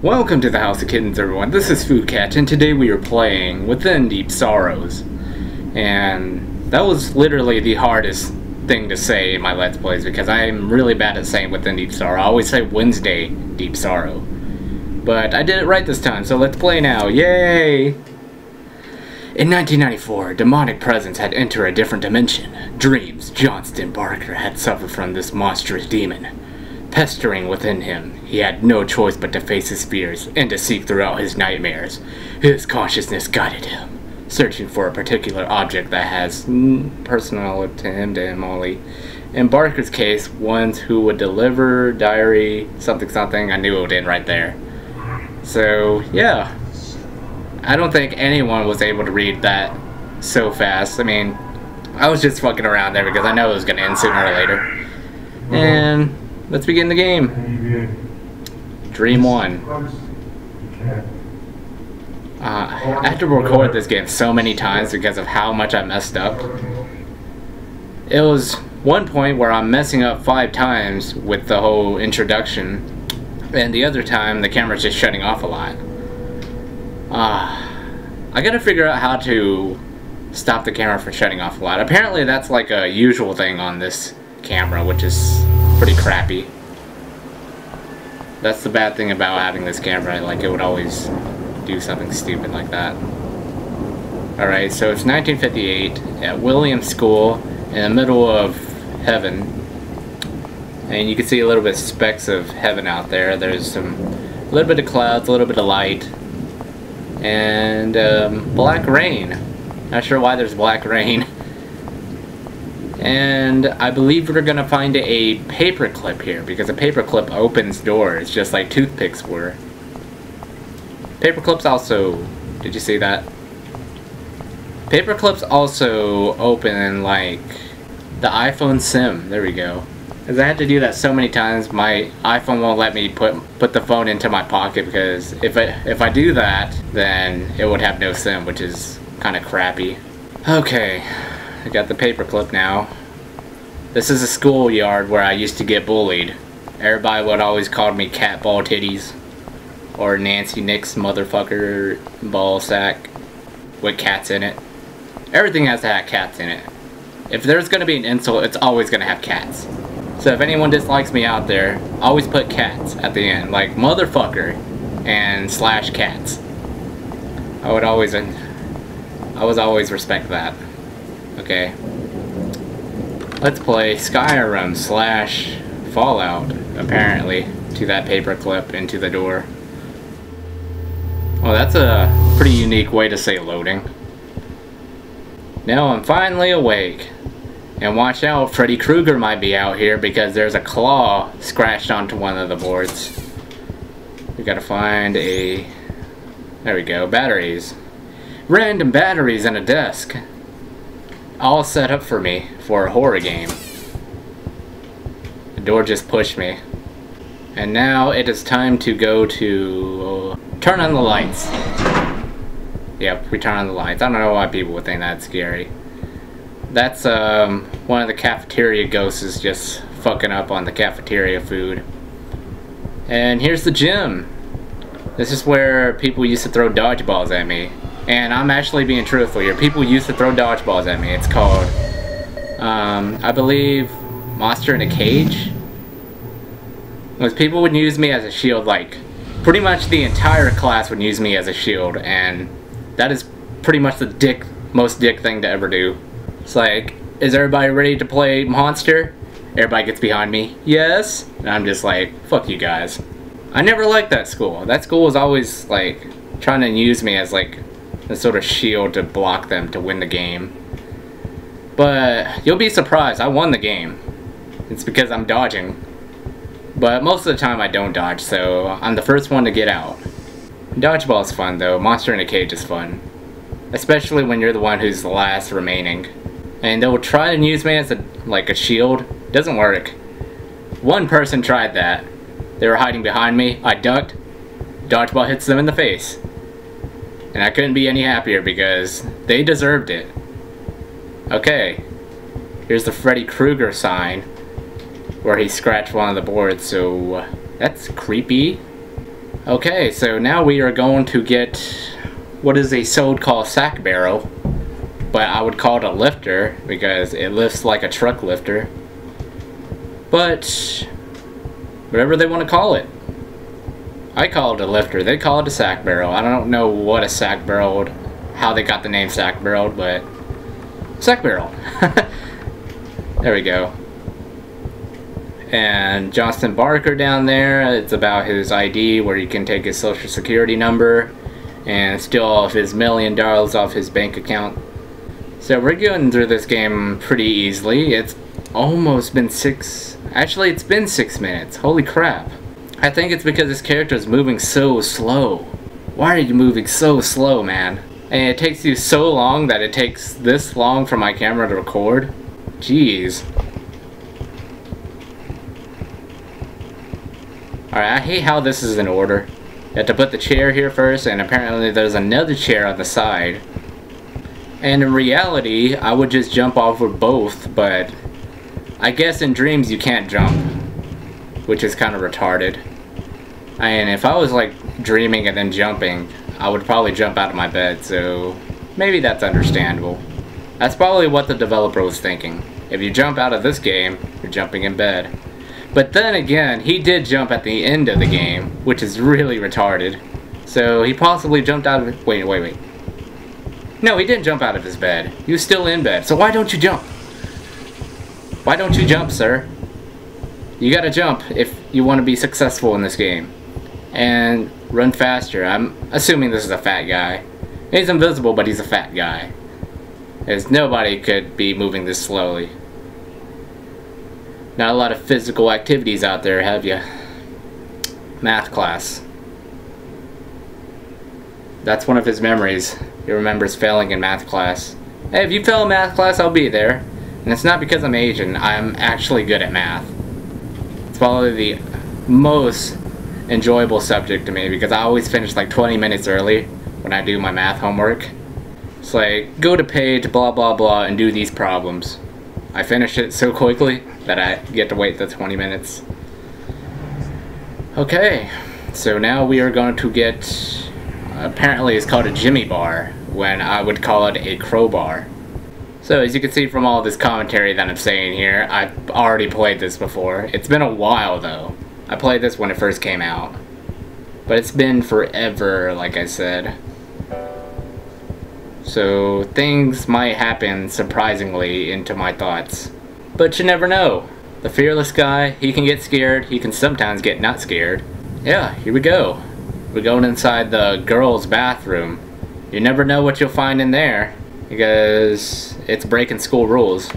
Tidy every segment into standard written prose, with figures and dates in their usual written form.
Welcome to the House of Kittens, everyone. This is Foodcat, and today we are playing Within Deep Sorrows. And that was literally the hardest thing to say in my Let's Plays, because I'm really bad at saying Within Deep Sorrow. I always say Wednesday Deep Sorrow. But I did it right this time, so let's play now. Yay! In 1994, a demonic presence had entered a different dimension. Dreams Johnston Barker had suffered from this monstrous demon. Pestering within him, he had no choice but to face his fears and to seek throughout his nightmares. His consciousness guided him, searching for a particular object that has personal to him only. In Barker's case, ones who would deliver diary something. I knew it in right there. So yeah, I don't think anyone was able to read that so fast. I mean, I was just fucking around there because I know it was gonna end sooner or later. And let's begin the game. Dream 1. I had to record this game so many times because of how much I messed up. It was one point where I'm messing up 5 times with the whole introduction, and the other time the camera's just shutting off a lot. I gotta figure out how to stop the camera from shutting off a lot. Apparently that's like a usual thing on this camera, which is pretty crappy. That's the bad thing about having this camera, like it would always do something stupid like that. Alright, so it's 1958 at Williams School in the middle of heaven. And you can see a little bit of specks of heaven out there. There's a little bit of clouds, a little bit of light, and black rain. Not sure why there's black rain. And I believe we're gonna find a paperclip here, because a paperclip opens doors just like toothpicks were. Paperclips also, did you see that? Paperclips also open like the iPhone SIM. There we go. Because I had to do that so many times, my iPhone won't let me put the phone into my pocket, because if I do that, then it would have no SIM, which is kind of crappy. Okay. I got the paperclip now. This is a schoolyard where I used to get bullied. Everybody would always call me Cat Ball Titties, or Nancy Nick's motherfucker ball sack with cats in it. Everything has to have cats in it. If there's gonna be an insult, it's always gonna have cats. So if anyone dislikes me out there, always put cats at the end, like motherfucker and / cats. I would always respect that. Okay, let's play Skyrim / Fallout, apparently, to that paperclip into the door. Well, that's a pretty unique way to say loading. Now I'm finally awake. And watch out, Freddy Krueger might be out here because there's a claw scratched onto one of the boards. We gotta find a... There we go, batteries. Random batteries in a desk. All set up for me for a horror game. The door just pushed me. And now it is time to go to... turn on the lights. Yep, we turn on the lights. I don't know why people would think that's scary. That's one of the cafeteria ghosts is just fucking up on the cafeteria food. And here's the gym. This is where people used to throw dodgeballs at me. And I'm actually being truthful here. People used to throw dodgeballs at me. It's called, I believe, Monster in a Cage. Because people would use me as a shield, like, pretty much the entire class would use me as a shield. And that is pretty much the most dick thing to ever do. It's like, is everybody ready to play Monster? Everybody gets behind me. Yes. And I'm just like, fuck you guys. I never liked that school. That school was always, like, trying to use me as, like, a sort of shield to block them to win the game. But you'll be surprised, I won the game. It's because I'm dodging. But most of the time I don't dodge, so I'm the first one to get out. Dodgeball's fun though, Monster in a Cage is fun. Especially when you're the one who's the last remaining. And they'll try and use me as a shield. Doesn't work. One person tried that. They were hiding behind me, I ducked, dodgeball hits them in the face. And I couldn't be any happier because they deserved it. Okay, here's the Freddy Krueger sign where he scratched one of the boards, so that's creepy. Okay, so now we are going to get what is a so-called sack barrel, but I would call it a lifter because it lifts like a truck lifter. But whatever they want to call it. I call it a lifter. They call it a sack barrel. I don't know what a sack barrel, how they got the name sack barrel, but sack barrel. There we go. And Johnston Barker down there, it's about his ID where you can take his social security number and steal all of his $1 million off his bank account. So we're going through this game pretty easily. It's almost been actually it's been 6 minutes. Holy crap. I think it's because this character is moving so slow. Why are you moving so slow, man? And it takes you so long that it takes this long for my camera to record. Jeez. Alright, I hate how this is in order. You have to put the chair here first, and apparently there's another chair on the side. And in reality, I would just jump over both, but I guess in dreams you can't jump, which is kind of retarded. And if I was like dreaming and then jumping, I would probably jump out of my bed, so maybe that's understandable. That's probably what the developer was thinking. If you jump out of this game, you're jumping in bed. But then again, he did jump at the end of the game, which is really retarded. So he possibly jumped out of... Wait. No, he didn't jump out of his bed. He was still in bed. So why don't you jump? Why don't you jump, sir? You gotta jump if you want to be successful in this game. And run faster. I'm assuming this is a fat guy. He's invisible, but he's a fat guy. As nobody could be moving this slowly. Not a lot of physical activities out there, have you? Math class. That's one of his memories. He remembers failing in math class. Hey, if you fail in math class, I'll be there. And it's not because I'm Asian. I'm actually good at math. It's probably the most enjoyable subject to me because I always finish like 20 minutes early when I do my math homework. It's like, go to page, blah blah blah, and do these problems. I finish it so quickly that I get to wait the 20 minutes. Okay, so now we are going to get, apparently it's called a Jimmy bar, when I would call it a crowbar. So as you can see from all this commentary that I'm saying here, I've already played this before. It's been a while though. I played this when it first came out. But it's been forever, like I said. So things might happen surprisingly into my thoughts. But you never know. The fearless guy, he can get scared, he can sometimes get not scared. Yeah, here we go. We're going inside the girls' bathroom. You never know what you'll find in there, because it's breaking school rules.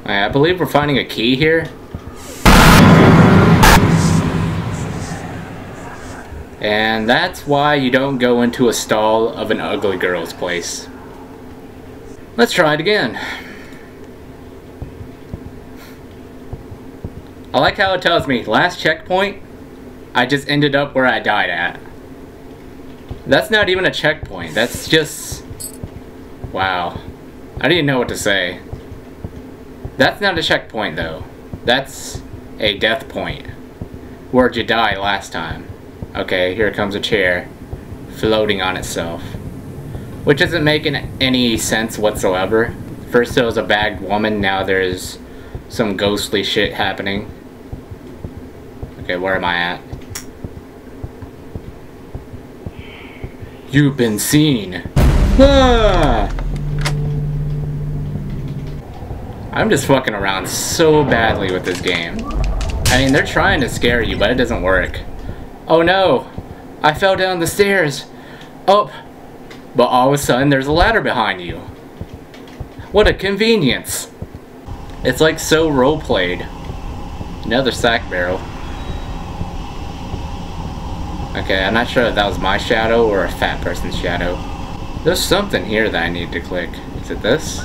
I believe we're finding a key here. And that's why you don't go into a stall of an ugly girl's place. Let's try it again. I like how it tells me, last checkpoint, I just ended up where I died at. That's not even a checkpoint, that's just... Wow. I didn't know what to say. That's not a checkpoint though. That's a death point. Where'd you die last time? Okay, here comes a chair, floating on itself. Which isn't making any sense whatsoever. First there was a bagged woman, now there's some ghostly shit happening. Okay, where am I at? You've been seen. Ah! I'm just fucking around so badly with this game. I mean, they're trying to scare you, but it doesn't work. Oh no! I fell down the stairs! Oh! But all of a sudden, there's a ladder behind you. What a convenience! It's like so role-played. Another sack barrel. Okay, I'm not sure if that was my shadow or a fat person's shadow. There's something here that I need to click. Is it this?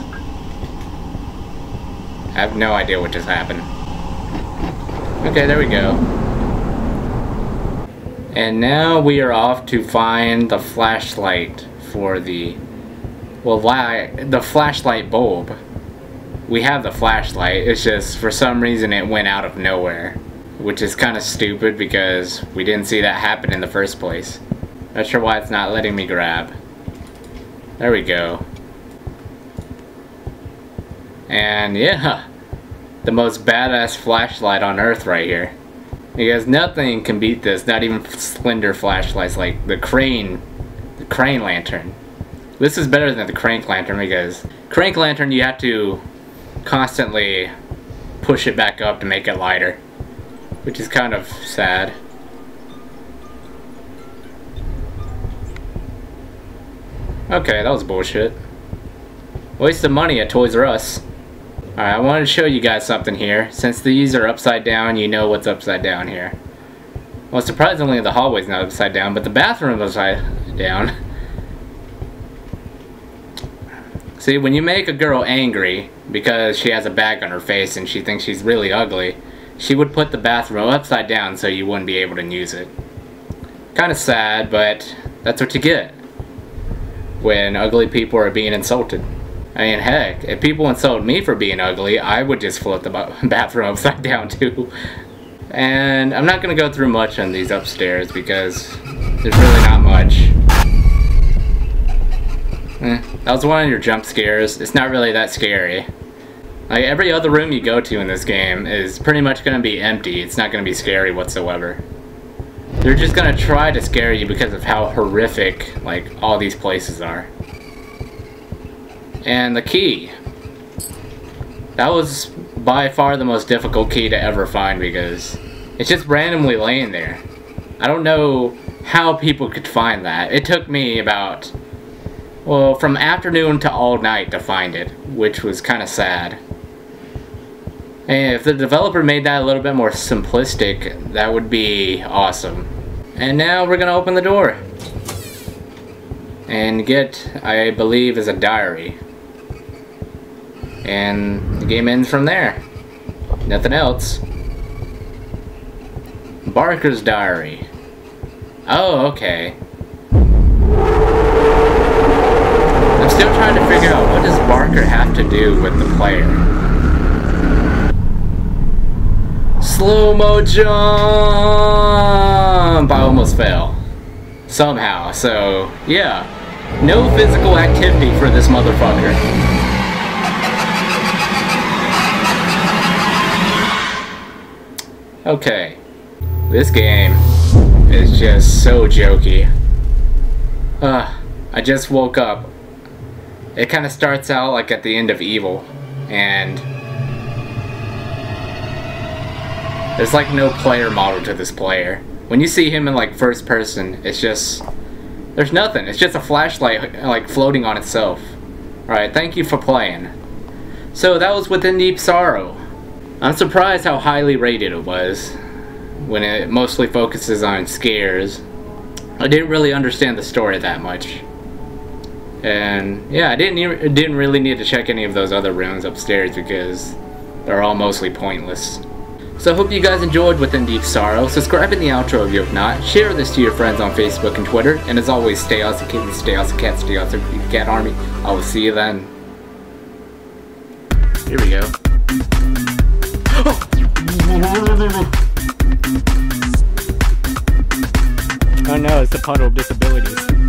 I have no idea what just happened. Okay, there we go. And now we are off to find the flashlight for the Well, why? The flashlight bulb. We have the flashlight, it's just for some reason it went out of nowhere. Which is kind of stupid because we didn't see that happen in the first place. Not sure why it's not letting me grab. There we go. And yeah, the most badass flashlight on earth right here. Because nothing can beat this, not even slender flashlights like the crane lantern. This is better than the crank lantern because crank lantern you have to constantly push it back up to make it lighter. Which is kind of sad. Okay, that was bullshit. Waste of money at Toys R Us. Alright, I wanted to show you guys something here. Since these are upside down, you know what's upside down here. Well, surprisingly, the hallway's not upside down, but the bathroom is upside down. See, when you make a girl angry because she has a bag on her face and she thinks she's really ugly, she would put the bathroom upside down so you wouldn't be able to use it. Kind of sad, but that's what you get when ugly people are being insulted. I mean, heck, if people insult me for being ugly, I would just flip the bathroom upside down too. And I'm not going to go through much on these upstairs because there's really not much. That was one of your jump scares. It's not really that scary. Like, every other room you go to in this game is pretty much going to be empty. It's not going to be scary whatsoever. They're just going to try to scare you because of how horrific, like, all these places are. And the key. That was by far the most difficult key to ever find because it's just randomly laying there. I don't know how people could find that. It took me about, well, from afternoon to all night to find it, which was kind of sad. And if the developer made that a little bit more simplistic, that would be awesome. And now we're gonna open the door. And get, I believe, is a diary. And the game ends from there. Nothing else. Barker's diary. Oh, okay. I'm still trying to figure out what does Barker have to do with the player. Slow-mo jump! I almost fell. Somehow, so yeah. No physical activity for this motherfucker. Okay. This game is just so jokey. I just woke up. It kind of starts out like at the end of Evil, and there's like no player model to this player. When you see him in like first person, it's just, there's nothing. It's just a flashlight like floating on itself. Alright, thank you for playing. So that was Within Deep Sorrow. I'm surprised how highly rated it was when it mostly focuses on scares. I didn't really understand the story that much. And yeah, I didn't really need to check any of those other rooms upstairs because they're all mostly pointless. So I hope you guys enjoyed Within Deep Sorrow. Subscribe in the outro if you have not. Share this to your friends on Facebook and Twitter. And as always, stay awesome kittens, stay awesome cats, stay awesome cat army. I will see you then. Here we go. Oh no, it's the puddle of disabilities.